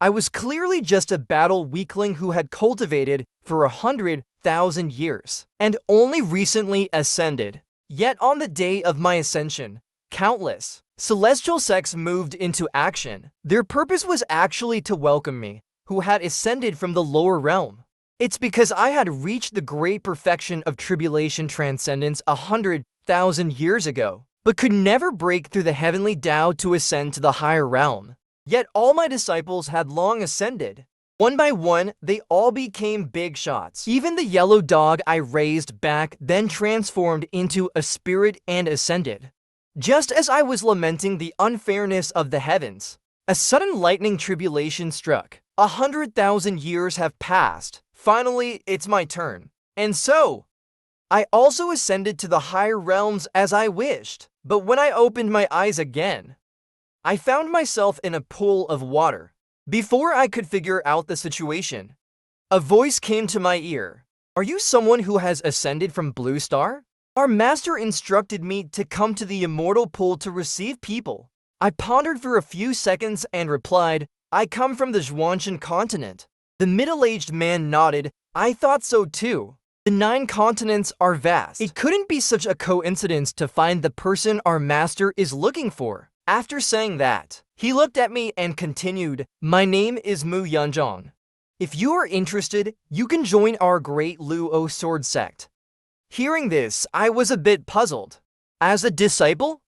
I was clearly just a battle weakling who had cultivated for 100,000 years, and only recently ascended. Yet on the day of my ascension, countless celestial sects moved into action. Their purpose was actually to welcome me, who had ascended from the lower realm. It's because I had reached the great perfection of tribulation transcendence 100,000 years ago, but could never break through the heavenly Tao to ascend to the higher realm. Yet all my disciples had long ascended. One by one, they all became big shots. Even the yellow dog I raised back then transformed into a spirit and ascended. Just as I was lamenting the unfairness of the heavens, a sudden lightning tribulation struck. 100,000 years have passed. Finally, it's my turn. And so, I also ascended to the higher realms as I wished. But when I opened my eyes again, I found myself in a pool of water. Before I could figure out the situation, a voice came to my ear. Are you someone who has ascended from Blue Star? Our master instructed me to come to the immortal pool to receive people. I pondered for a few seconds and replied, I come from the Zhuanshan continent. The middle-aged man nodded. I thought so too. The 9 continents are vast. It couldn't be such a coincidence to find the person our master is looking for. After saying that, he looked at me and continued, my name is Mu Yanzhong. If you are interested, you can join our great Luo sword sect. Hearing this, I was a bit puzzled. As a disciple,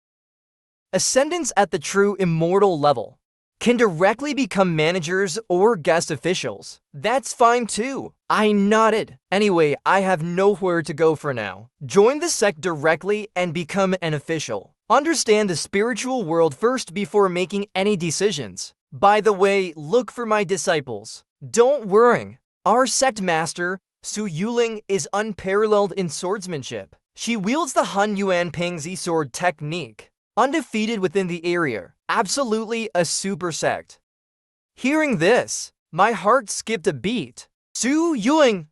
ascendants at the true immortal level can directly become managers or guest officials. That's fine too. I nodded. Anyway, I have nowhere to go for now. Join the sect directly and become an official. Understand the spiritual world first before making any decisions. By the way, look for my disciples. Don't worry. Our sect master, Su Yuling, is unparalleled in swordsmanship. She wields the Han Yuan Pengzi sword technique, undefeated within the area. Absolutely a super sect. Hearing this, my heart skipped a beat. Su Yuling,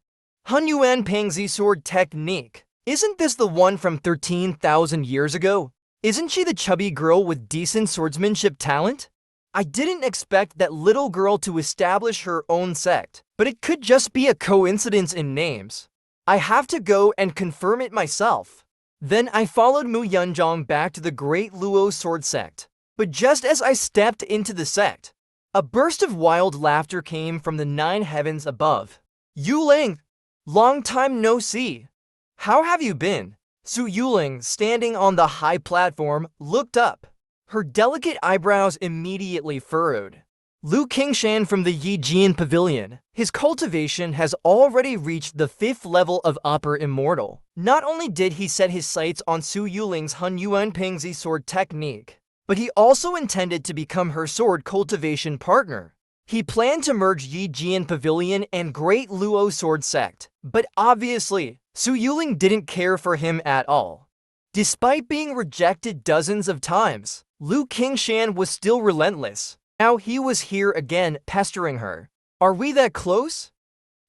Han Yuan Pengzi sword technique. Isn't this the one from 13,000 years ago? Isn't she the chubby girl with decent swordsmanship talent? I didn't expect that little girl to establish her own sect, but it could just be a coincidence in names. I have to go and confirm it myself. Then I followed Mu Yanzhong back to the Great Luo Sword Sect. But just as I stepped into the sect, a burst of wild laughter came from the 9 heavens above. Yuling, long time no see. How have you been? Su Yuling, standing on the high platform, looked up. Her delicate eyebrows immediately furrowed. Lu Qingshan from the Yijian Pavilion. His cultivation has already reached the 5th level of Upper Immortal. Not only did he set his sights on Su Yuling's Han Yuan Pengzi sword technique, but he also intended to become her sword cultivation partner. He planned to merge Yijian Pavilion and Great Luo Sword Sect, but obviously, Su Yuling didn't care for him at all. Despite being rejected dozens of times, Lu Qingshan was still relentless. Now he was here again, pestering her. Are we that close?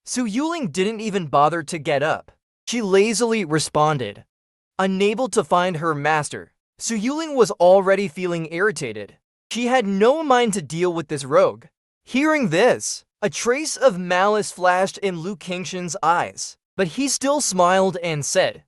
Su Yuling didn't even bother to get up. She lazily responded. Unable to find her master, Su Yuling was already feeling irritated. She had no mind to deal with this rogue. Hearing this, a trace of malice flashed in Lu Qingshan's eyes, but he still smiled and said,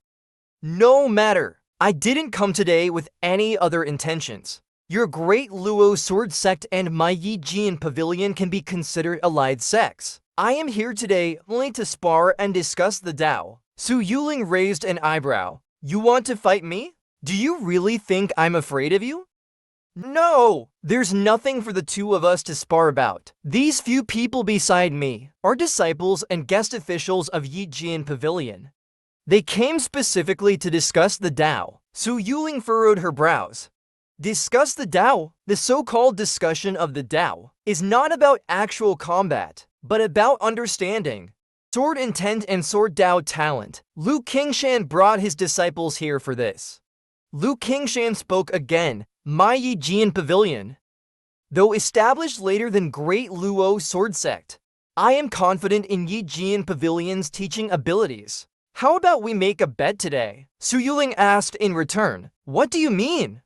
no matter. I didn't come today with any other intentions. Your Great Luo Sword Sect and my Yijian Pavilion can be considered allied sects. I am here today only to spar and discuss the Tao. Su Yuling raised an eyebrow. You want to fight me? Do you really think I'm afraid of you? No! There's nothing for the two of us to spar about. These few people beside me are disciples and guest officials of Yijian Pavilion. They came specifically to discuss the Tao. Su Yuling furrowed her brows. Discuss the Tao? The so-called discussion of the Tao is not about actual combat, but about understanding. Sword intent and sword Tao talent. Lu Qingshan brought his disciples here for this. Lu Qingshan spoke again. My Yijian Pavilion, though established later than Great Luo Sword Sect, I am confident in Yijian Pavilion's teaching abilities. How about we make a bet today? Su Yuling asked in return. What do you mean?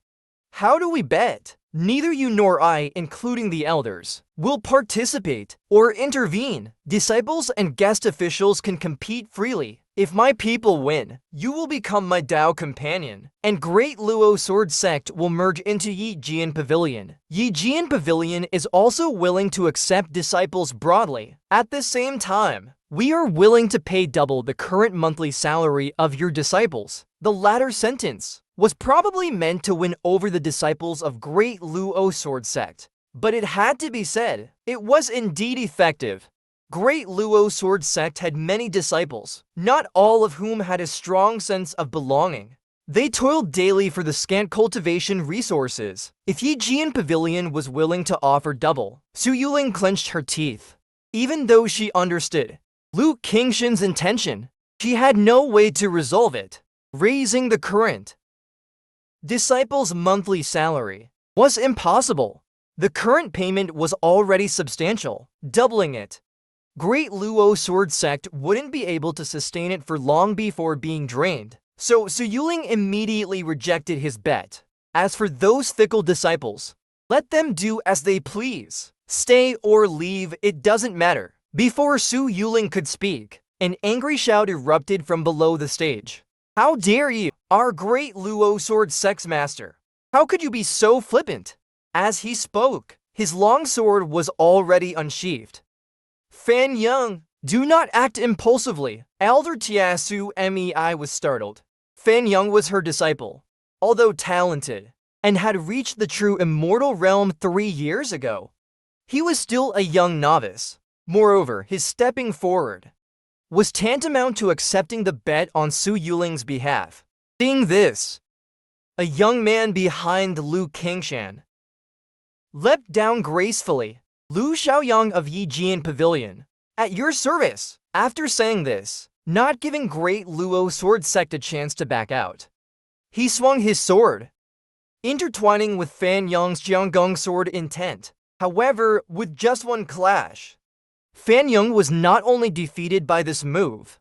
How do we bet? Neither you nor I, including the elders, will participate or intervene. Disciples and guest officials can compete freely. If my people win, you will become my Tao companion, and Great Luo Sword Sect will merge into Yi Jian Pavilion. Yi Jian Pavilion is also willing to accept disciples broadly. At the same time, we are willing to pay double the current monthly salary of your disciples. The latter sentence was probably meant to win over the disciples of Great Luo Sword Sect, but it had to be said. It was indeed effective. Great Luo Sword Sect had many disciples, not all of whom had a strong sense of belonging. They toiled daily for the scant cultivation resources. If Yi Jian Pavilion was willing to offer double, Su Yuling clenched her teeth. Even though she understood Lu Qingshan's intention, she had no way to resolve it. Raising the current disciples' monthly salary was impossible. The current payment was already substantial. Doubling it, Great Luo Sword Sect wouldn't be able to sustain it for long before being drained, so Su Yuling immediately rejected his bet. As for those fickle disciples, let them do as they please. Stay or leave, it doesn't matter. Before Su Yuling could speak, an angry shout erupted from below the stage. How dare you, our Great Luo Sword Sect's master? How could you be so flippant? As he spoke, his long sword was already unsheathed. Fan Yang, do not act impulsively. Elder Tiasu Mei was startled. Fan Yang was her disciple, although talented, and had reached the true immortal realm 3 years ago. He was still a young novice. Moreover, his stepping forward was tantamount to accepting the bet on Su Yuling's behalf. Seeing this, a young man behind Lu Qingshan leapt down gracefully. Lu Xiaoyang of Yi Jian Pavilion, at your service. After saying this, not giving Great Luo Sword Sect a chance to back out, he swung his sword, intertwining with Fan Yang's Jianggong sword intent. However, with just one clash, Fan Yang was not only defeated by this move,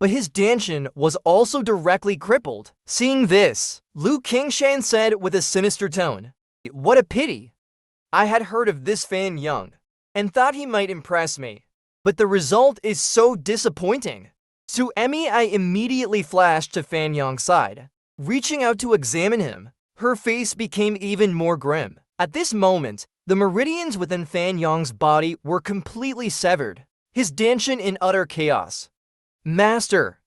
but his Danshan was also directly crippled. Seeing this, Lu Qingshan said with a sinister tone, "What a pity. I had heard of this Fan Yang, and thought he might impress me, but the result is so disappointing." Su Mei immediately flashed to Fan Yang's side. Reaching out to examine him, her face became even more grim. At this moment, the meridians within Fan Yang's body were completely severed, his Danshan in utter chaos. "Master!"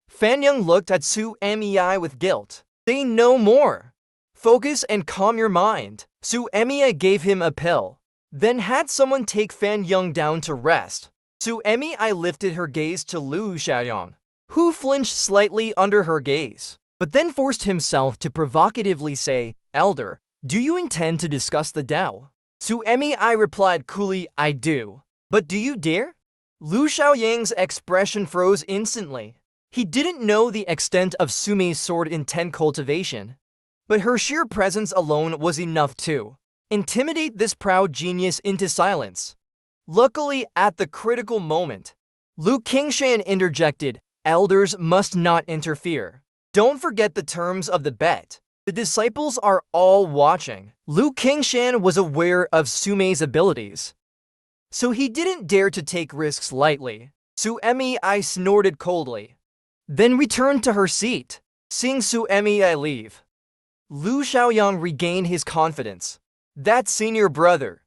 Fan Yang looked at Su Mei with guilt. "Say no more. Focus and calm your mind." Su Mei gave him a pill, then had someone take Fan Yang down to rest. Su Mei lifted her gaze to Lu Xiaoyang, who flinched slightly under her gaze, but then forced himself to provocatively say, "Elder, do you intend to discuss the Tao?" Su Mei replied coolly, "I do. But do you dare?" Lu Xiaoyang's expression froze instantly. He didn't know the extent of Su Mei's sword intent cultivation, but her sheer presence alone was enough to intimidate this proud genius into silence. Luckily, at the critical moment, Lu Qingshan interjected, "Elders must not interfere. Don't forget the terms of the bet. The disciples are all watching." Lu Qingshan was aware of Su Mei's abilities, so he didn't dare to take risks lightly. Su Mei snorted coldly, then returned to her seat. Seeing Su Mei leave, Lu Xiaoyang regained his confidence. That senior brother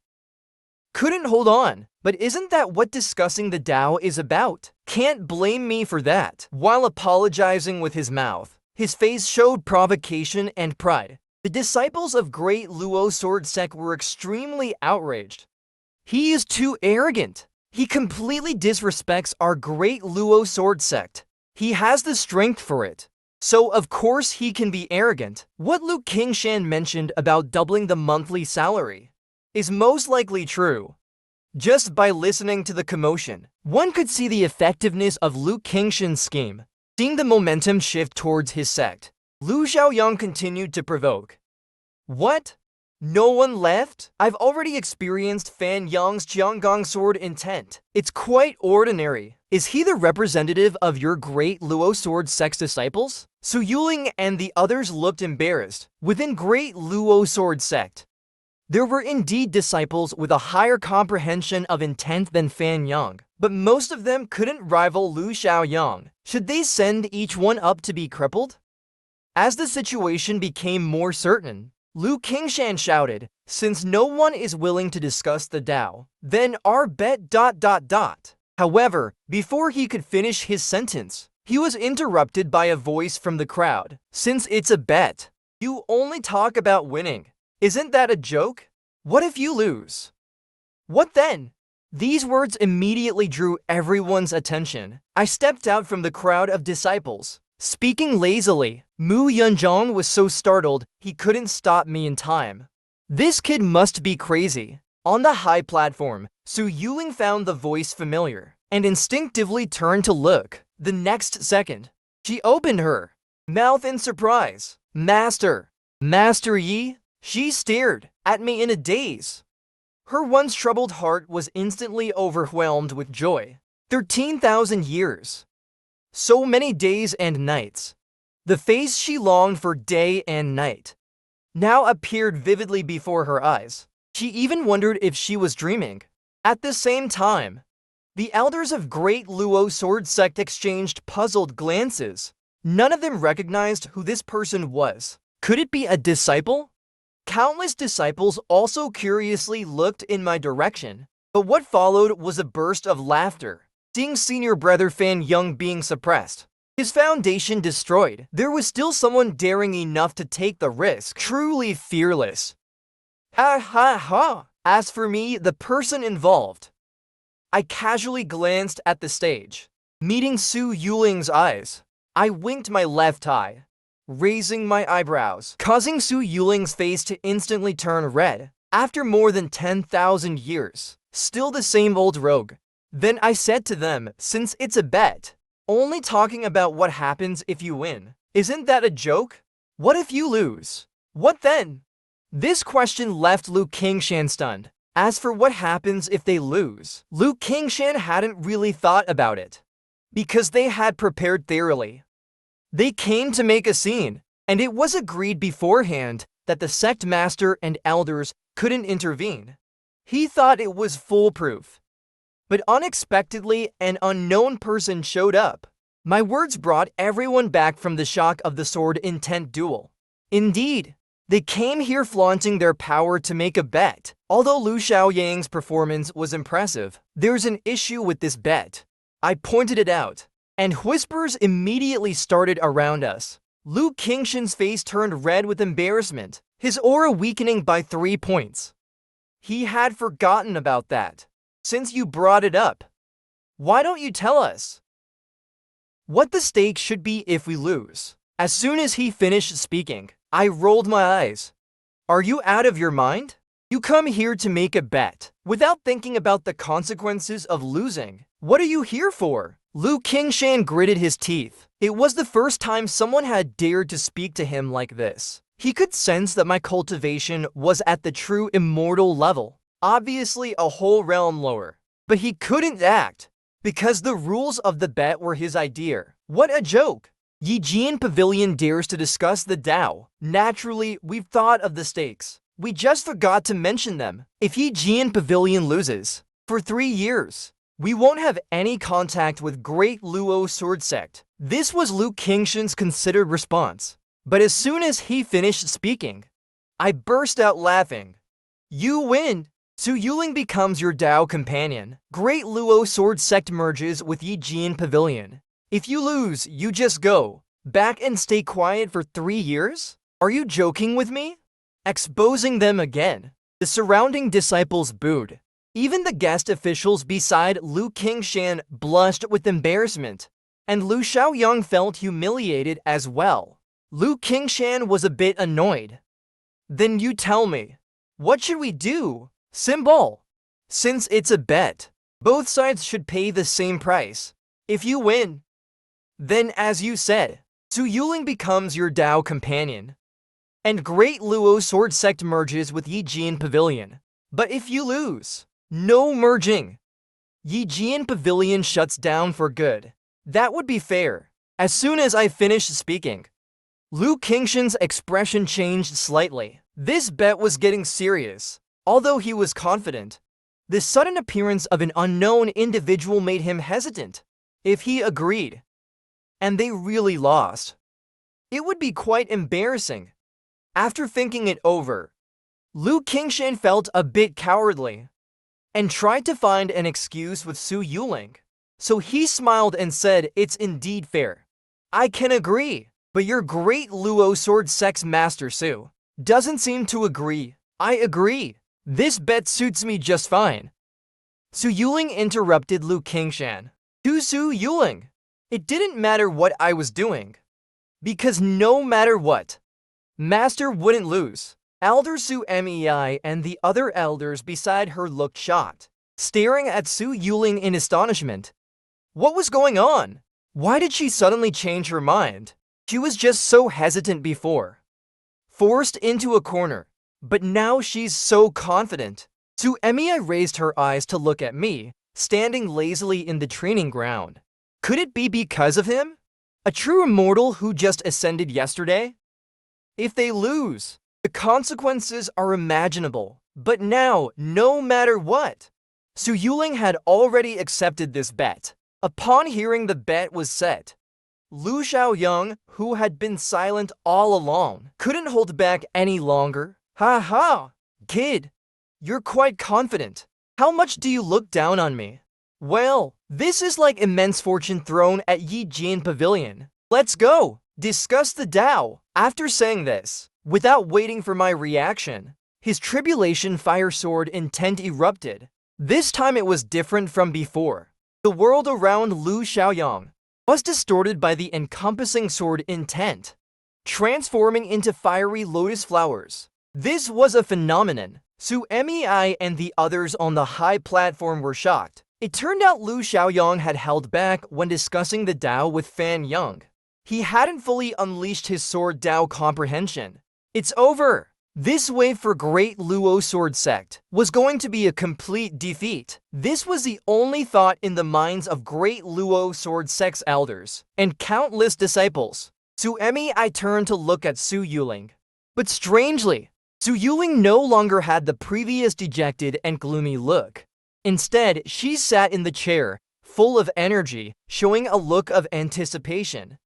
couldn't hold on, but isn't that what discussing the Tao is about? Can't blame me for that. While apologizing with his mouth, his face showed provocation and pride. The disciples of Great Luo Sword Sect were extremely outraged. "He is too arrogant. He completely disrespects our Great Luo Sword Sect. He has the strength for it, so of course he can be arrogant." What Lu Qingshan mentioned about doubling the monthly salary is most likely true. Just by listening to the commotion, one could see the effectiveness of Lu Qingshan's scheme. Seeing the momentum shift towards his sect, Lu Xiaoyang continued to provoke. "What? No one left? I've already experienced Fan Yang's Jianggong sword intent. It's quite ordinary. Is he the representative of your Great Luo Sword Sect's disciples?" Su Yuling and the others looked embarrassed. Within Great Luo Sword Sect, There were indeed disciples with a higher comprehension of intent than Fan Yang, but most of them couldn't rival Lu Xiaoyang. Should they send each one up to be crippled? As the situation became more certain, Lu Qingshan shouted, "Since no one is willing to discuss the Tao, then our bet ... However, before he could finish his sentence, he was interrupted by a voice from the crowd. "Since it's a bet, you only talk about winning. Isn't that a joke? What if you lose? What then?" These words immediately drew everyone's attention. I stepped out from the crowd of disciples. Speaking lazily, Mu Yunzhong was so startled he couldn't stop me in time. This kid must be crazy. On the high platform, Su Yuling found the voice familiar and instinctively turned to look. The next second, she opened her mouth in surprise. "Master! Master Yi?" She stared at me in a daze. Her once troubled heart was instantly overwhelmed with joy. 13,000 years. So many days and nights. The face she longed for day and night now appeared vividly before her eyes. She even wondered if she was dreaming. At the same time, the elders of Great Luo Sword Sect exchanged puzzled glances. None of them recognized who this person was. Could it be a disciple? Countless disciples also curiously looked in my direction, but what followed was a burst of laughter. Seeing senior brother Fan Yang being suppressed, his foundation destroyed, there was still someone daring enough to take the risk. Truly fearless. Ha ha ha! As for me, the person involved, I casually glanced at the stage. Meeting Su Yuling's eyes, I winked my left eye, raising my eyebrows, causing Su Yuling's face to instantly turn red. After more than 10,000 years, still the same old rogue. Then I said to them, "Since it's a bet, only talking about what happens if you win. Isn't that a joke? What if you lose? What then?" This question left Lu Qingshan stunned. As for what happens if they lose, Lu Qingshan hadn't really thought about it, because they had prepared thoroughly. They came to make a scene, and it was agreed beforehand that the sect master and elders couldn't intervene. He thought it was foolproof. But unexpectedly, an unknown person showed up. My words brought everyone back from the shock of the sword intent duel. Indeed, they came here flaunting their power to make a bet. Although Lu Xiaoyang's performance was impressive, there's an issue with this bet. I pointed it out, and whispers immediately started around us. Lu Qingshan's face turned red with embarrassment, his aura weakening by 3 points. He had forgotten about that. "Since you brought it up, why don't you tell us what the stakes should be if we lose?" As soon as he finished speaking, I rolled my eyes. "Are you out of your mind? You come here to make a bet without thinking about the consequences of losing. What are you here for?" Lu Qingshan gritted his teeth. It was the first time someone had dared to speak to him like this. He could sense that my cultivation was at the true immortal level, obviously a whole realm lower. But he couldn't act, because the rules of the bet were his idea. What a joke! Yijian Pavilion dares to discuss the Tao. Naturally, we've thought of the stakes. We just forgot to mention them. If Yijian Pavilion loses, for 3 years, we won't have any contact with Great Luo Sword Sect. This was Lu Qingshan's considered response. But as soon as he finished speaking, I burst out laughing. "You win! Su Yuling becomes your Tao companion. Great Luo Sword Sect merges with Yijian Pavilion. If you lose, you just go back and stay quiet for 3 years? Are you joking with me?" Exposing them again. The surrounding disciples booed. Even the guest officials beside Lu Qingshan blushed with embarrassment, and Lu Xiaoyang felt humiliated as well. Lu Qingshan was a bit annoyed. "Then you tell me, what should we do? Symbol. Since it's a bet, both sides should pay the same price. If you win, then as you said, Su Yuling becomes your Tao companion, and Great Luo Sword Sect merges with Yijian Pavilion. But if you lose, no merging. Yijian Pavilion shuts down for good. That would be fair." As soon as I finished speaking, Lu Qingshan's expression changed slightly. This bet was getting serious. Although he was confident, the sudden appearance of an unknown individual made him hesitant. If he agreed, and they really lost, it would be quite embarrassing. After thinking it over, Lu Qingshan felt a bit cowardly and tried to find an excuse with Su Yuling. So he smiled and said, "It's indeed fair. I can agree, but your great Luo sword sex master Su doesn't seem to agree." "I agree. This bet suits me just fine." Su Yuling interrupted Lu Qingshan. To Su Yuling, it didn't matter what I was doing, because no matter what, Master wouldn't lose. Elder Su Mei and the other elders beside her looked shocked, staring at Su Yuling in astonishment. What was going on? Why did she suddenly change her mind? She was just so hesitant before, forced into a corner, but now she's so confident. Su Mei raised her eyes to look at me, standing lazily in the training ground. Could it be because of him? A true immortal who just ascended yesterday? If they lose, the consequences are imaginable. But now, no matter what, Su Yuling had already accepted this bet. Upon hearing the bet was set, Lu Xiaoyang, who had been silent all along, couldn't hold back any longer. "Ha ha! Kid, you're quite confident. How much do you look down on me?" "Well, this is like immense fortune thrown at Yi Jian Pavilion. Let's go, discuss the Tao." After saying this, without waiting for my reaction, his tribulation fire sword intent erupted. This time it was different from before. The world around Lu Xiaoyang was distorted by the encompassing sword intent, transforming into fiery lotus flowers. This was a phenomenon. Su Mei and the others on the high platform were shocked. It turned out Lu Xiaoyang had held back when discussing the Tao with Fan Yang. He hadn't fully unleashed his sword Tao comprehension. It's over. This wave for Great Luo Sword Sect was going to be a complete defeat. This was the only thought in the minds of Great Luo Sword Sect's elders and countless disciples. Su Mei turned to look at Su Yuling. But strangely, Su Yuling no longer had the previous dejected and gloomy look. Instead, she sat in the chair, full of energy, showing a look of anticipation.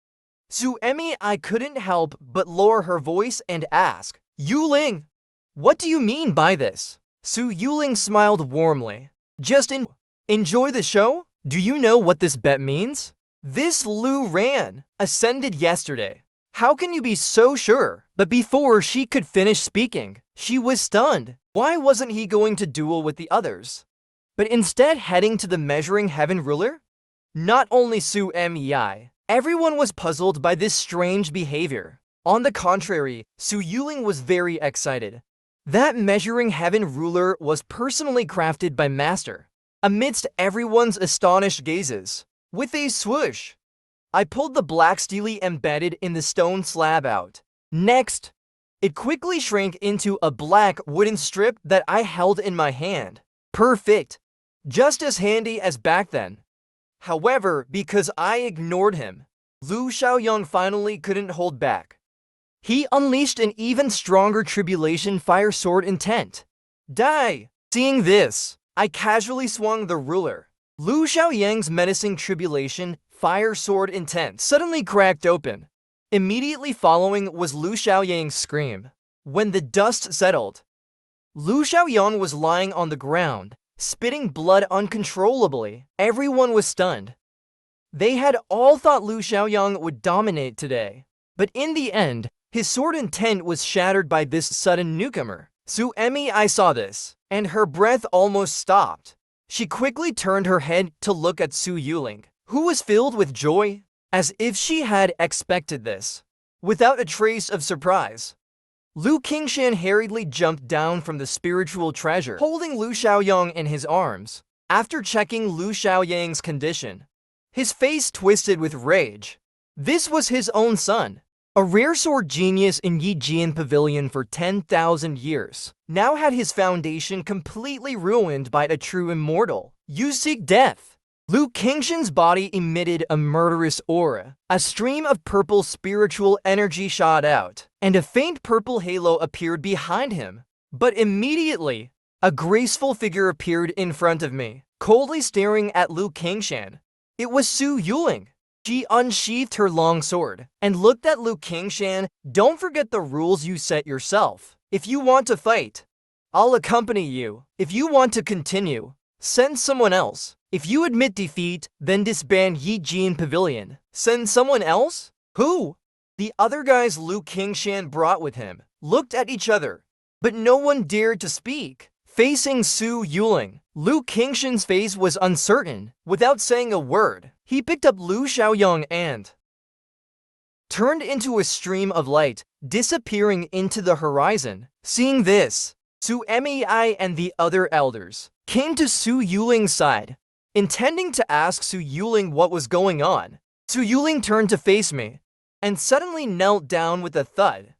Su Mei couldn't help but lower her voice and ask, "Yuling, what do you mean by this?" Su Yuling smiled warmly. "Just enjoy the show? Do you know what this bet means? This Lu Ran ascended yesterday. How can you be so sure?" But before she could finish speaking, she was stunned. Why wasn't he going to duel with the others, but instead heading to the measuring heaven ruler? Not only Su Mei, everyone was puzzled by this strange behavior. On the contrary, Su Yuling was very excited. That measuring heaven ruler was personally crafted by Master. Amidst everyone's astonished gazes, with a swoosh, I pulled the black steely embedded in the stone slab out. Next, it quickly shrank into a black wooden strip that I held in my hand. Perfect. Just as handy as back then. However, because I ignored him, Lu Xiaoyang finally couldn't hold back. He unleashed an even stronger tribulation fire sword intent. Die! Seeing this, I casually swung the ruler. Lu Xiaoyang's menacing tribulation fire sword intent suddenly cracked open. Immediately following was Lu Xiaoyang's scream. When the dust settled, Lu Xiaoyang was lying on the ground, spitting blood uncontrollably. Everyone was stunned. They had all thought Lu Xiaoyang would dominate today, but in the end, his sword intent was shattered by this sudden newcomer. Su Mei saw this, and her breath almost stopped. She quickly turned her head to look at Su Yuling, who was filled with joy, as if she had expected this, without a trace of surprise. Lu Qingshan hurriedly jumped down from the spiritual treasure, holding Lu Xiaoyang in his arms. After checking Lu Xiaoyang's condition, his face twisted with rage. This was his own son, a rare sword genius in Yi Jian Pavilion for 10,000 years, now had his foundation completely ruined by a true immortal. "You seek death. Liu Qingshan's body emitted a murderous aura. A stream of purple spiritual energy shot out, and a faint purple halo appeared behind him. But immediately, a graceful figure appeared in front of me, coldly staring at Liu Qingshan. It was Su Yuling. She unsheathed her long sword and looked at Liu Qingshan. Don't forget the rules you set yourself. If you want to fight, I'll accompany you. If you want to continue, send someone else. If you admit defeat, then disband Yijin Pavilion. Send someone else? Who? The other guys Liu Qingshan brought with him looked at each other, but no one dared to speak. Facing Su Yuling, Liu Qingshan's face was uncertain. Without saying a word, he picked up Liu Xiaoyang and turned into a stream of light, disappearing into the horizon. Seeing this, Su Mei and the other elders came to Su Yuling's side, intending to ask Su Yuling what was going on. Su Yuling turned to face me and suddenly knelt down with a thud.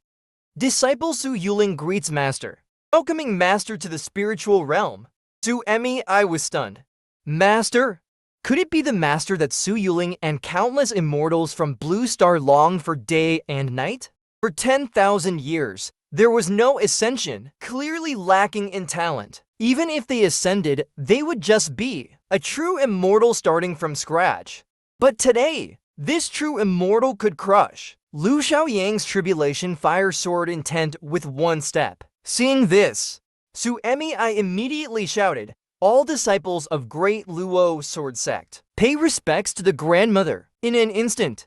Disciple Su Yuling greets Master, welcoming Master to the spiritual realm. Su Mei was stunned. Master? Could it be the Master that Su Yuling and countless immortals from Blue Star longed for day and night? For 10,000 years, there was no ascension, clearly lacking in talent. Even if they ascended, they would just be a true immortal starting from scratch. But today, this true immortal could crush Liu Xiaoyang's tribulation fire sword intent with one step. Seeing this, Su Mei immediately shouted, all disciples of Great Luo Sword Sect, pay respects to the grandmother. In an instant,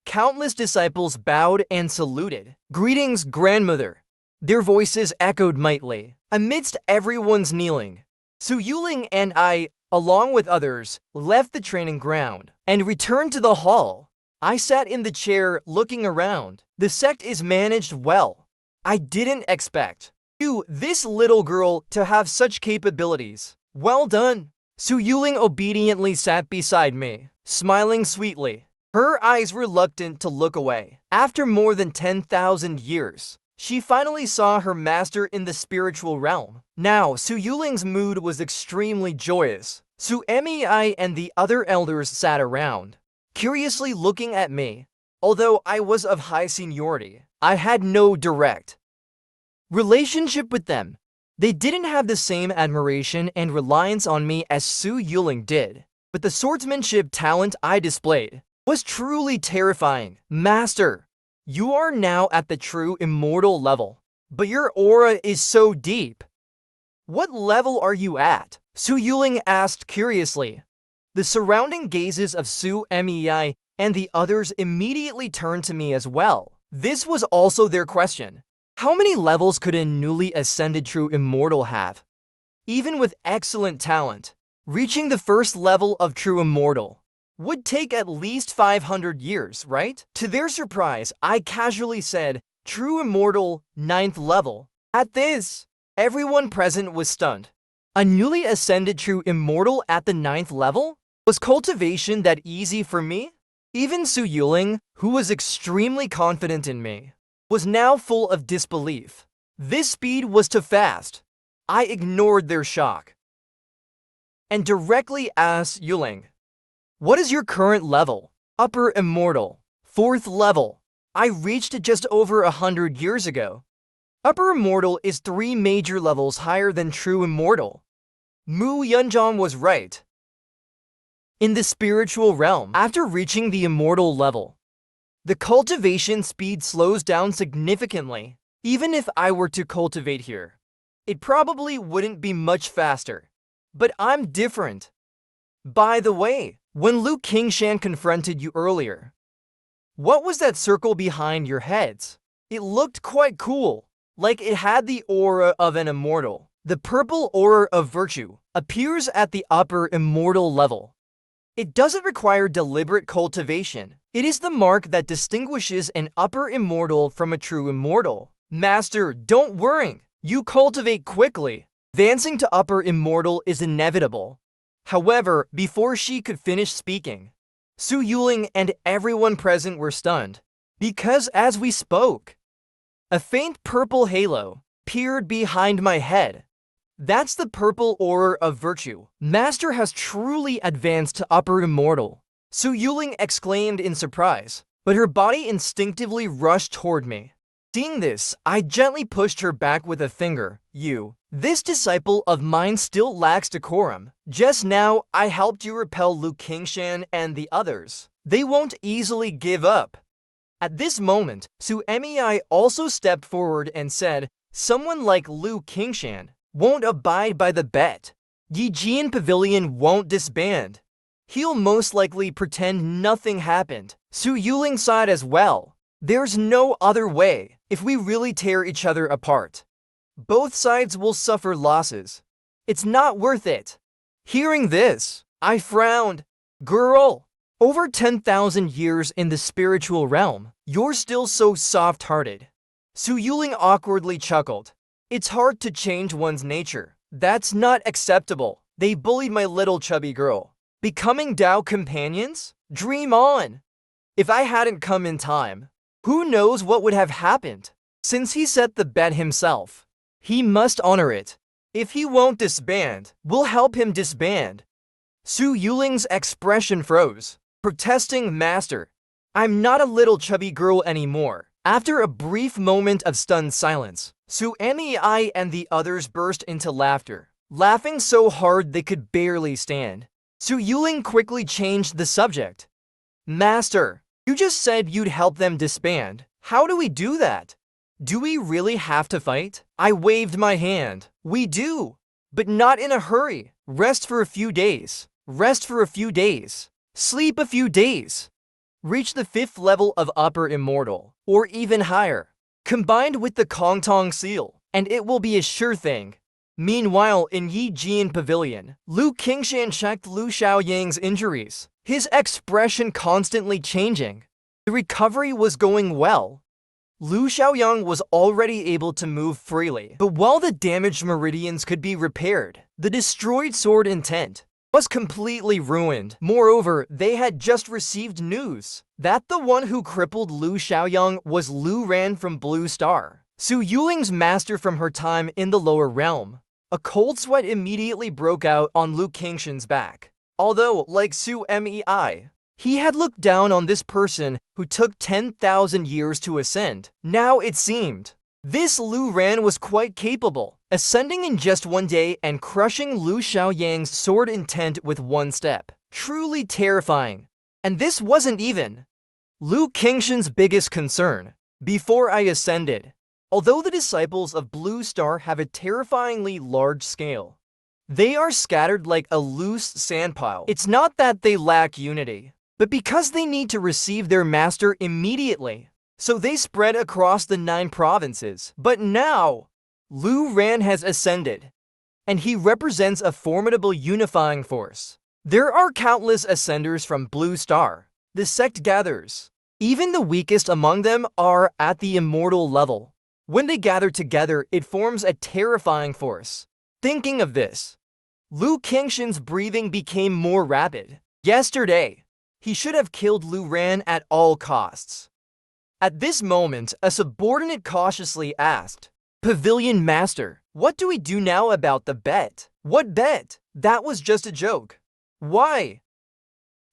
countless disciples bowed and saluted. Greetings, grandmother. Their voices echoed mightily. Amidst everyone's kneeling, Su Yuling and I, along with others, left the training ground and returned to the hall. I sat in the chair looking around. The sect is managed well. I didn't expect you, this little girl, to have such capabilities. Well done. Su Yuling obediently sat beside me, smiling sweetly. Her eyes reluctant to look away. After more than 10,000 years, she finally saw her master in the spiritual realm. Now, Su Yuling's mood was extremely joyous. Su Mei and the other elders sat around, curiously looking at me. Although I was of high seniority, I had no direct relationship with them. They didn't have the same admiration and reliance on me as Su Yuling did. But the swordsmanship talent I displayed was truly terrifying. Master, you are now at the true immortal level, but your aura is so deep. What level are you at? Su Yuling asked curiously. The surrounding gazes of Su Mei and the others immediately turned to me as well. This was also their question. How many levels could a newly ascended true immortal have? Even with excellent talent, reaching the first level of true immortal would take at least 500 years, right? To their surprise, I casually said, true immortal, 9th level. At this, everyone present was stunned. A newly ascended true immortal at the 9th level? Was cultivation that easy for me? Even Su Yuling, who was extremely confident in me, was now full of disbelief. This speed was too fast. I ignored their shock and directly asked Yuling, what is your current level? Upper immortal, 4th level. I reached it just over 100 years ago. Upper immortal is 3 major levels higher than true immortal. Mu Yunzhang was right. In the spiritual realm, after reaching the immortal level, the cultivation speed slows down significantly. Even if I were to cultivate here, it probably wouldn't be much faster. But I'm different. By the way, when Liu Qingshan confronted you earlier, what was that circle behind your heads? It looked quite cool, like it had the aura of an immortal. The purple aura of virtue appears at the upper immortal level. It doesn't require deliberate cultivation. It is the mark that distinguishes an upper immortal from a true immortal. Master, don't worry. You cultivate quickly. Advancing to upper immortal is inevitable. However, before she could finish speaking, Su Yuling and everyone present were stunned, because as we spoke, a faint purple halo appeared behind my head. That's the purple aura of virtue. Master has truly advanced to upper immortal. Su Yuling exclaimed in surprise, but her body instinctively rushed toward me. Seeing this, I gently pushed her back with a finger. This disciple of mine still lacks decorum. Just now, I helped you repel Lu Qingshan and the others. They won't easily give up. At this moment, Su Mei also stepped forward and said, someone like Lu Qingshan won't abide by the bet. Yijian Pavilion won't disband. He'll most likely pretend nothing happened. Su Yuling sighed as well. There's no other way if we really tear each other apart. Both sides will suffer losses. It's not worth it. Hearing this, I frowned. Girl, over 10,000 years in the spiritual realm, you're still so soft-hearted. Su Yuling awkwardly chuckled. It's hard to change one's nature. That's not acceptable. They bullied my little chubby girl. Becoming Dao companions? Dream on! If I hadn't come in time, who knows what would have happened? Since he set the bet himself, he must honor it. If he won't disband, we'll help him disband. Su Yuling's expression froze. Protesting master. I'm not a little chubby girl anymore. After a brief moment of stunned silence, Su Mei and the others burst into laughter, laughing so hard they could barely stand. Su Yuling quickly changed the subject. Master, you just said you'd help them disband. How do we do that? Do we really have to fight? I waved my hand. We do, but not in a hurry. Rest for a few days. Rest for a few days. Sleep a few days. Reach the 5th level of upper immortal, or even higher, combined with the Kongtong seal, and it will be a sure thing. Meanwhile, in Yijian Pavilion, Lu Qingshan checked Lu Xiaoyang's injuries, his expression constantly changing. The recovery was going well. Lu Xiaoyang was already able to move freely, but while the damaged meridians could be repaired, the destroyed sword intent was completely ruined. Moreover, they had just received news that the one who crippled Lu Xiaoyang was Lu Ran from Blue Star, Su Yuling's master from her time in the lower realm. A cold sweat immediately broke out on Lu Qingshan's back. Although, like Su Mei, he had looked down on this person who took 10,000 years to ascend. Now it seemed this Lu Ran was quite capable, ascending in just one day and crushing Lu Xiaoyang's sword intent with one step. Truly terrifying. And this wasn't even Lu Qingshan's biggest concern. Before I ascended, although the disciples of Blue Star have a terrifyingly large scale, they are scattered like a loose sandpile. It's not that they lack unity, but because they need to receive their master immediately. So they spread across the 9 provinces. But now, Lu Ran has ascended, and he represents a formidable unifying force. There are countless ascenders from Blue Star. The sect gathers. Even the weakest among them are at the immortal level. When they gather together, it forms a terrifying force. Thinking of this, Lu Qingshan's breathing became more rapid. Yesterday, he should have killed Lu Ran at all costs. At this moment, a subordinate cautiously asked, Pavilion Master, what do we do now about the bet? What bet? That was just a joke. Why?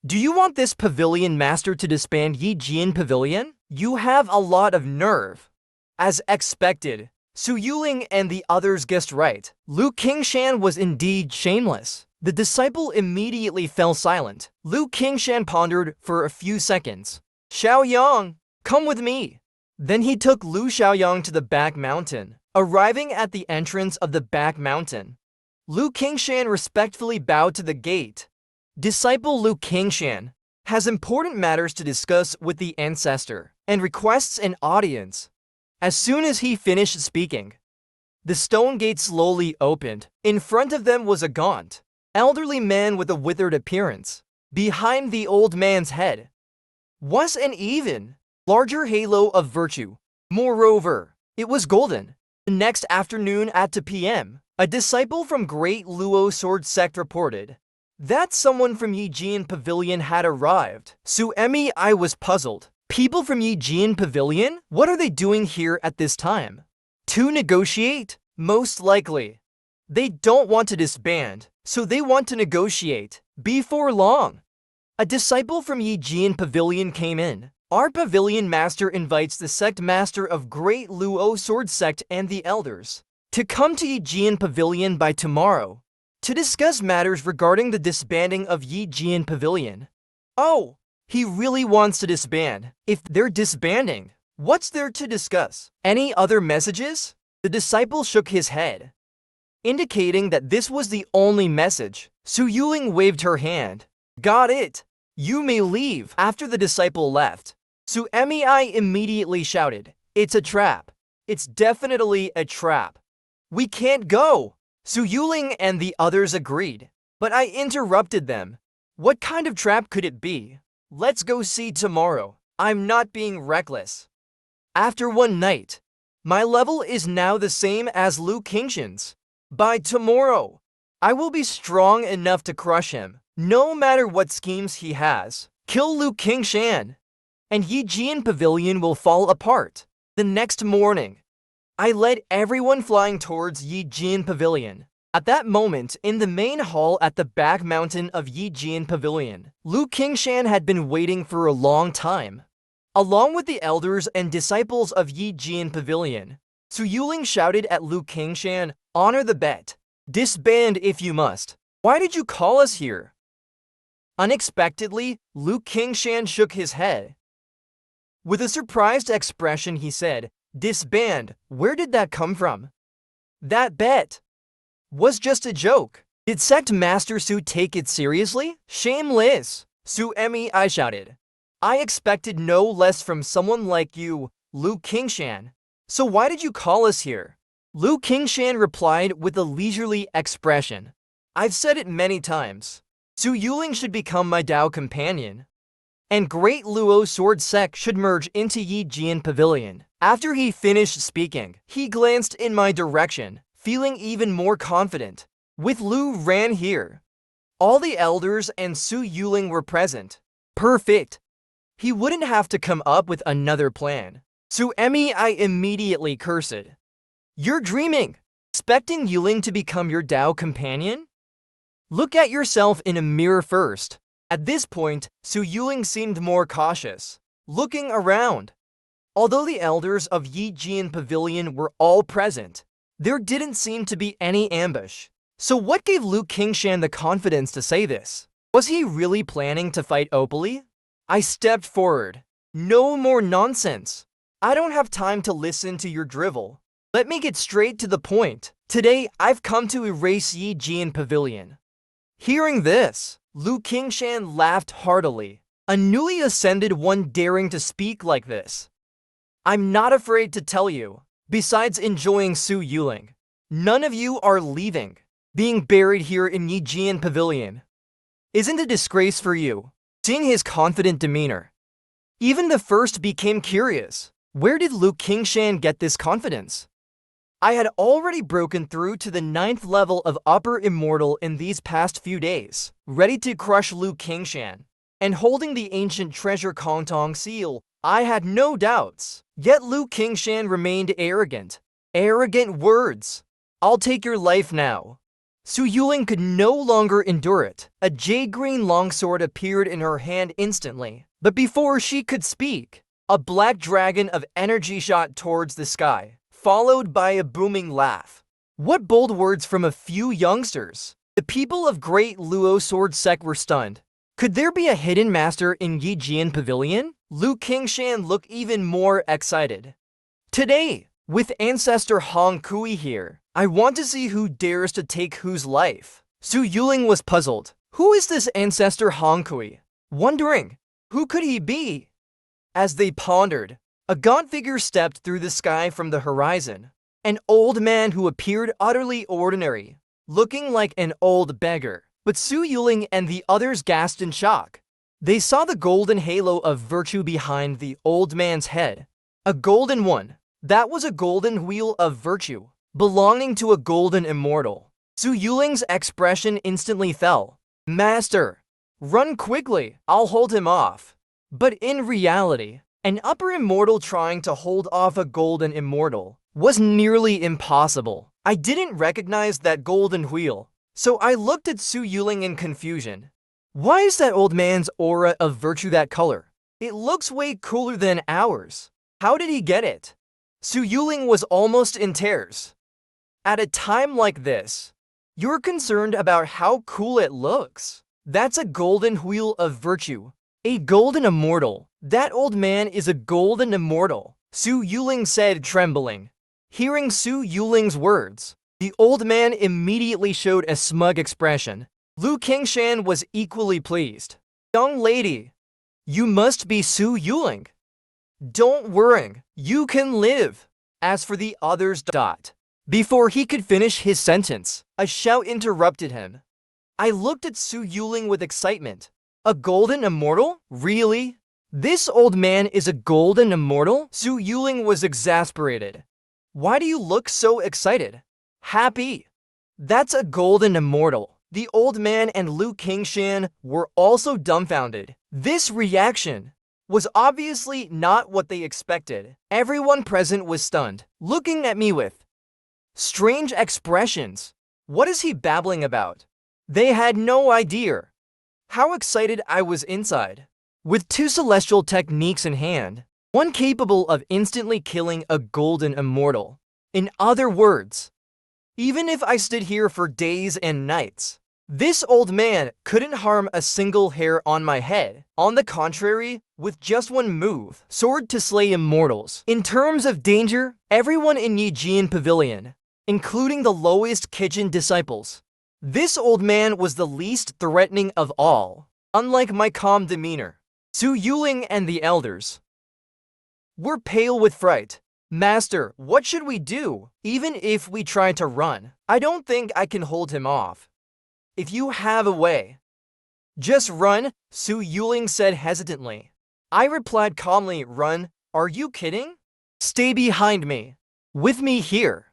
Do you want this Pavilion Master to disband Yijian Pavilion? You have a lot of nerve. As expected, Su Yuling and the others guessed right. Lu Qingshan was indeed shameless. The disciple immediately fell silent. Lu Qingshan pondered for a few seconds. Xiaoyang, come with me. Then he took Lu Xiaoyang to the back mountain. Arriving at the entrance of the back mountain, Lu Qingshan respectfully bowed to the gate. Disciple Lu Qingshan has important matters to discuss with the ancestor and requests an audience. As soon as he finished speaking, the stone gate slowly opened. In front of them was a gaunt, elderly man with a withered appearance. Behind the old man's head was an even larger halo of virtue. Moreover, it was golden. The next afternoon at 2 p.m., a disciple from Great Luo Sword Sect reported that someone from Yijian Pavilion had arrived. Su Mei was puzzled. People from Yijian Pavilion? What are they doing here at this time? To negotiate? Most likely. They don't want to disband, so they want to negotiate. Before long, a disciple from Yijian Pavilion came in. Our pavilion master invites the sect master of Great Luo Sword Sect and the elders to come to Yijian Pavilion by tomorrow to discuss matters regarding the disbanding of Yijian Pavilion. Oh, he really wants to disband. If they're disbanding, what's there to discuss? Any other messages? The disciple shook his head, indicating that this was the only message. Su Yuling waved her hand. Got it. You may leave. After the disciple left, Su Mei immediately shouted, It's a trap. It's definitely a trap. We can't go. Su Yuling and the others agreed, but I interrupted them. What kind of trap could it be? Let's go see tomorrow. I'm not being reckless. After one night, my level is now the same as Lu Qingshan's. By tomorrow, I will be strong enough to crush him, no matter what schemes he has. Kill Lu Qingshan, and Yijian Pavilion will fall apart. The next morning, I led everyone flying towards Yijian Pavilion. At that moment, in the main hall at the back mountain of Yijian Pavilion, Lu Qingshan had been waiting for a long time. Along with the elders and disciples of Yijian Pavilion, Su Yuling shouted at Lu Qingshan, Honor the bet. Disband if you must. Why did you call us here? Unexpectedly, Lu Qingshan shook his head. With a surprised expression, he said, Disband, where did that come from? That bet was just a joke. Did Sect Master Su take it seriously? Shameless! Su Mei shouted. I expected no less from someone like you, Lu Qingshan. So why did you call us here? Lu Qingshan replied with a leisurely expression. I've said it many times. Su Yuling should become my Dao companion, and Great Luo Sword Sect should merge into Yijian Pavilion. After he finished speaking, he glanced in my direction, feeling even more confident. With Lu ran here. All the elders and Su Yuling were present. Perfect. He wouldn't have to come up with another plan. Su Mei immediately cursed. You're dreaming. Expecting Yuling to become your Dao companion? Look at yourself in a mirror first. At this point, Su Yuling seemed more cautious, looking around. Although the elders of Yijian Pavilion were all present, there didn't seem to be any ambush. So what gave Lu Qingshan the confidence to say this? Was he really planning to fight openly? I stepped forward. No more nonsense. I don't have time to listen to your drivel. Let me get straight to the point. Today, I've come to erase Yijian Pavilion. Hearing this, Lu Qingshan laughed heartily. A newly ascended one daring to speak like this. I'm not afraid to tell you. Besides enjoying Su Yuling, none of you are leaving. Being buried here in Yijian Pavilion isn't a disgrace for you. Seeing his confident demeanor, even the first became curious. Where did Lu Qingshan get this confidence? I had already broken through to the 9th level of Upper Immortal in these past few days, ready to crush Lu Qingshan, and holding the ancient treasure Kongtong seal. I had no doubts. Yet Lu Qingshan remained arrogant. Arrogant words. I'll take your life now. Su Yuling could no longer endure it. A jade-green longsword appeared in her hand instantly. But before she could speak, a black dragon of energy shot towards the sky, followed by a booming laugh. What bold words from a few youngsters. The people of Great Luo Sword Sect were stunned. Could there be a hidden master in Yijian Pavilion? Lu Qingshan looked even more excited. Today, with Ancestor Hong Kui here, I want to see who dares to take whose life. Su Yuling was puzzled. Who is this Ancestor Hong Kui? Wondering, who could he be? As they pondered, a gaunt figure stepped through the sky from the horizon. An old man who appeared utterly ordinary, looking like an old beggar. But Su Yuling and the others gasped in shock. They saw the golden halo of virtue behind the old man's head. A golden one. That was a golden wheel of virtue, belonging to a golden immortal. Su Yuling's expression instantly fell. Master, run quickly, I'll hold him off. But in reality, an upper immortal trying to hold off a golden immortal was nearly impossible. I didn't recognize that golden wheel, so I looked at Su Yuling in confusion. Why is that old man's aura of virtue that color? It looks way cooler than ours. How did he get it? Su Yuling was almost in tears. At a time like this, you're concerned about how cool it looks. That's a golden wheel of virtue. A golden immortal. That old man is a golden immortal, Su Yuling said, trembling. Hearing Su Yuling's words, the old man immediately showed a smug expression. Lu Qingshan was equally pleased. Young lady, you must be Su Yuling. Don't worry, you can live. As for the others, Before he could finish his sentence, a shout interrupted him. I looked at Su Yuling with excitement. A golden immortal? Really? This old man is a golden immortal? Su Yuling was exasperated. Why do you look so excited? Happy? That's a golden immortal. The old man and Lu Qingshan were also dumbfounded. This reaction was obviously not what they expected. Everyone present was stunned, looking at me with strange expressions. What is he babbling about? They had no idea how excited I was inside. With 2 celestial techniques in hand, one capable of instantly killing a golden immortal. In other words, even if I stood here for days and nights, this old man couldn't harm a single hair on my head. On the contrary, with just one move, sword to slay immortals. In terms of danger, everyone in Yijian Pavilion, including the lowest kitchen disciples, this old man was the least threatening of all. Unlike my calm demeanor, Su Yuling and the elders were pale with fright. Master, what should we do? Even if we try to run, I don't think I can hold him off. If you have a way, just run, Su Yuling said hesitantly. I replied calmly, run? Are you kidding? Stay behind me. With me here.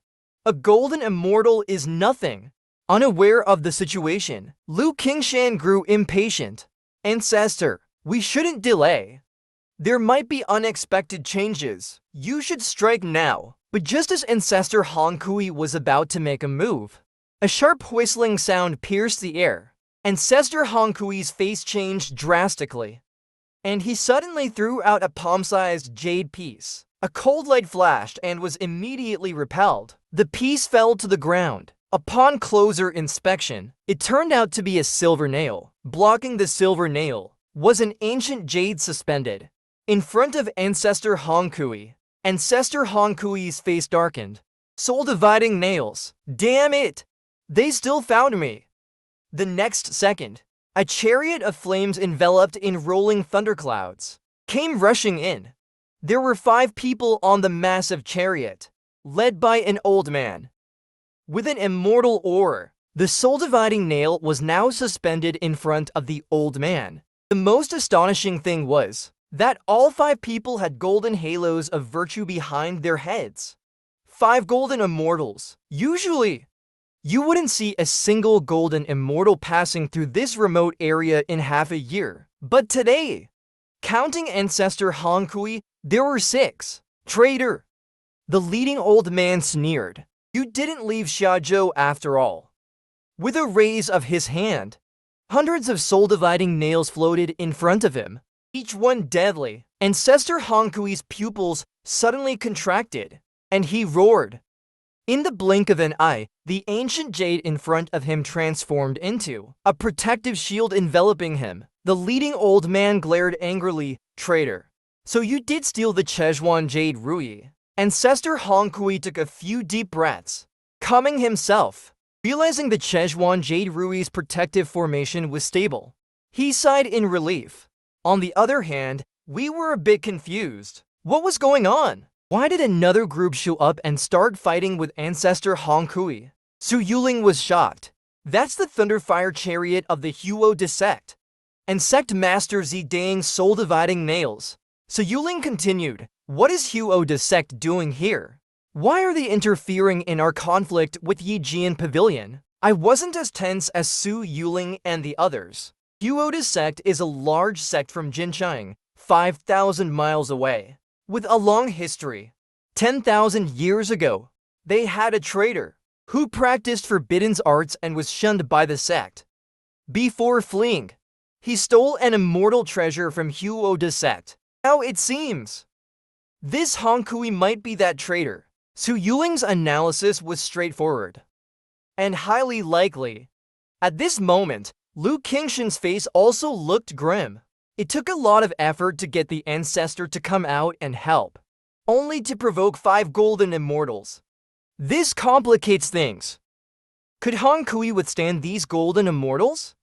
A golden immortal is nothing. Unaware of the situation, Lu Qingshan grew impatient. Ancestor, we shouldn't delay. There might be unexpected changes. You should strike now. But just as Ancestor Han Kui was about to make a move, a sharp whistling sound pierced the air. Ancestor Han Kui's face changed drastically, and he suddenly threw out a palm-sized jade piece. A cold light flashed and was immediately repelled. The piece fell to the ground. Upon closer inspection, it turned out to be a silver nail. Blocking the silver nail was an ancient jade suspended in front of Ancestor Han Kui. Ancestor Han Kui's face darkened. Soul-dividing nails. Damn it! They still found me. The next second, a chariot of flames enveloped in rolling thunderclouds came rushing in. There were 5 people on the massive chariot, led by an old man with an immortal aura. The soul-dividing nail was now suspended in front of the old man. The most astonishing thing was that all 5 people had golden halos of virtue behind their heads. 5 golden immortals. Usually, you wouldn't see a single golden immortal passing through this remote area in half a year. But today, counting Ancestor Han Kui, there were 6. Traitor! The leading old man sneered. You didn't leave Xiaozhou after all. With a raise of his hand, hundreds of soul-dividing nails floated in front of him, each one deadly. Ancestor Han Kui's pupils suddenly contracted, and he roared. In the blink of an eye, the ancient jade in front of him transformed into a protective shield enveloping him. The leading old man glared angrily. Traitor! So you did steal the Chezhuan Jade Rui. Ancestor Han Kui took a few deep breaths, calming himself. Realizing the Chezhuan Jade Rui's protective formation was stable, he sighed in relief. On the other hand, we were a bit confused. What was going on? Why did another group show up and start fighting with Ancestor Han Kui? Su Yuling was shocked. That's the Thunderfire Chariot of the Huo de Sect, and Sect Master Zidang's soul-dividing nails. Su Yuling continued, what is Huo de Sect doing here? Why are they interfering in our conflict with Yijian Pavilion? I wasn't as tense as Su Yuling and the others. Huo de Sect is a large sect from Jinchang, 5,000 miles away, with a long history. 10,000 years ago, they had a traitor who practiced forbidden arts and was shunned by the sect. Before fleeing, he stole an immortal treasure from the sect. Now it seems this Hankui might be that traitor. Su Yuling's analysis was straightforward and highly likely. At this moment, Lu Qingshan's face also looked grim. It took a lot of effort to get the ancestor to come out and help, only to provoke 5 golden immortals. This complicates things. Could Hankui withstand these golden immortals?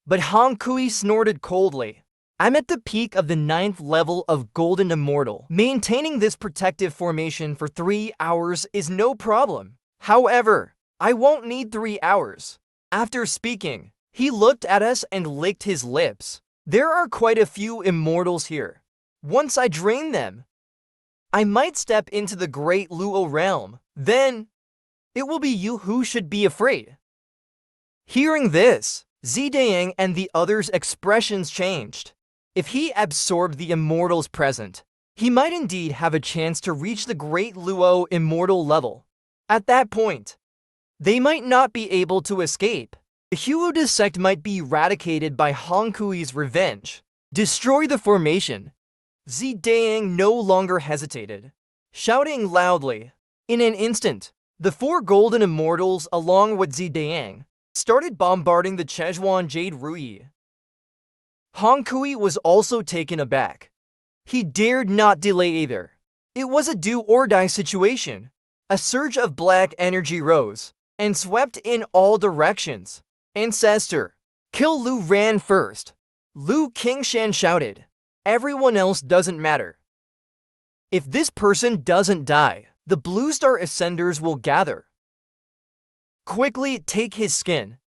But Hankui snorted coldly. I'm at the peak of the 9th level of golden immortal. Maintaining this protective formation for 3 hours is no problem. However, I won't need 3 hours. After speaking, he looked at us and licked his lips. There are quite a few immortals here. Once I drain them, I might step into the great Luo realm. Then, it will be you who should be afraid. Hearing this, Zidang and the others' expressions changed. If he absorbed the immortals present, he might indeed have a chance to reach the great Luo immortal level. At that point, they might not be able to escape. The sect might be eradicated by Hankui's revenge. Destroy the formation. Zidang no longer hesitated, shouting loudly. In an instant, the 4 golden immortals along with Zidang started bombarding the Chejuan Jade Rui. Hankui was also taken aback. He dared not delay either. It was a do-or-die situation. A surge of black energy rose and swept in all directions. Ancestor, kill Lu Ran first. Lu Qingshan shouted. Everyone else doesn't matter. If this person doesn't die, the Blue Star Ascenders will gather. Quickly take his skin.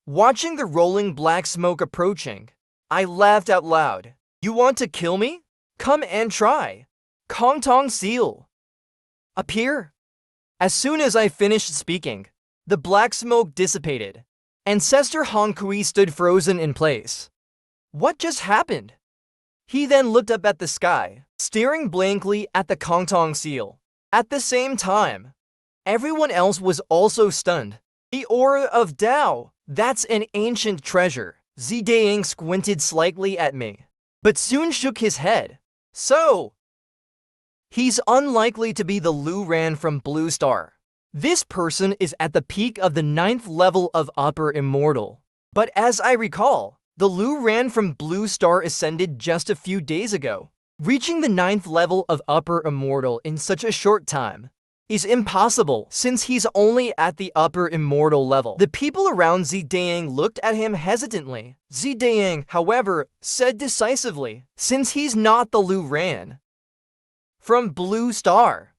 Watching the rolling black smoke approaching, I laughed out loud. You want to kill me? Come and try. Kong Tong Seal. Appear. As soon as I finished speaking, the black smoke dissipated. Ancestor Hankui stood frozen in place. What just happened? He then looked up at the sky, staring blankly at the Kong Tong Seal. At the same time, everyone else was also stunned. The aura of Tao, that's an ancient treasure. Zidang squinted slightly at me, but soon shook his head. So, he's unlikely to be the Lu Ran from Blue Star. This person is at the peak of the 9th level of Upper Immortal. But as I recall, the Lu Ran from Blue Star ascended just a few days ago. Reaching the 9th level of Upper Immortal in such a short time is impossible since he's only at the Upper Immortal level. The people around Zidang looked at him hesitantly. Zidang, however, said decisively, since he's not the Lu Ran from Blue Star,